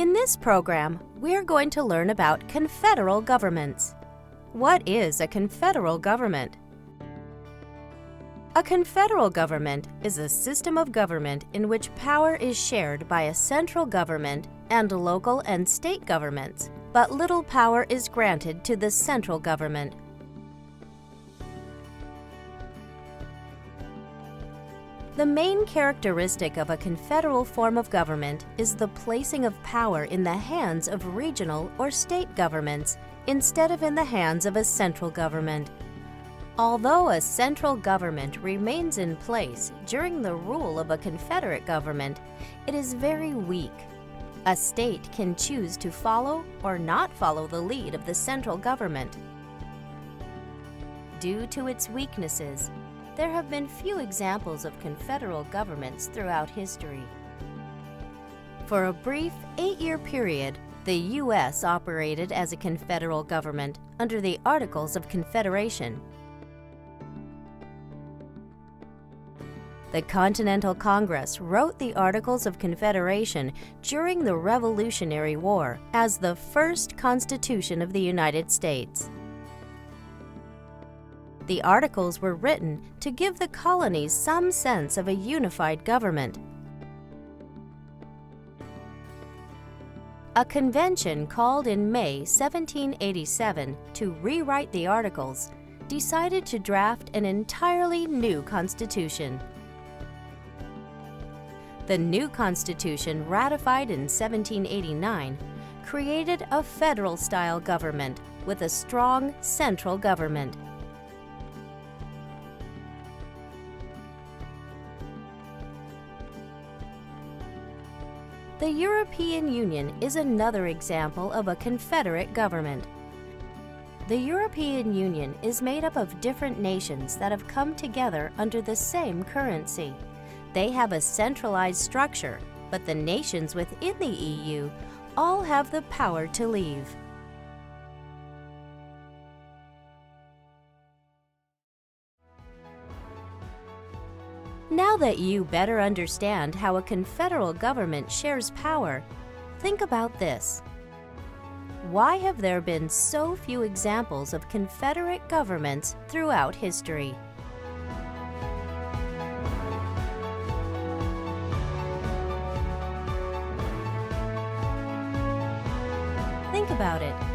In this program, we're going to learn about confederal governments. What is a confederal government? A confederal government is a system of government in which power is shared by a central government and local and state governments, but little power is granted to the central government. The main characteristic of a confederal form of government is the placing of power in the hands of regional or state governments instead of in the hands of a central government. Although a central government remains in place during the rule of a confederate government, it is very weak. A state can choose to follow or not follow the lead of the central government. Due to its weaknesses, there have been few examples of confederal governments throughout history. For a brief 8-year period, the U.S. operated as a confederal government under the Articles of Confederation. The Continental Congress wrote the Articles of Confederation during the Revolutionary War as the first Constitution of the United States. The Articles were written to give the colonies some sense of a unified government. A convention called in May 1787 to rewrite the Articles decided to draft an entirely new constitution. The new Constitution, ratified in 1789, created a federal-style government with a strong central government. The European Union is another example of a confederate government. The European Union is made up of different nations that have come together under the same currency. They have a centralized structure, but the nations within the EU all have the power to leave. Now that you better understand how a confederal government shares power, think about this. Why have there been so few examples of confederate governments throughout history? Think about it.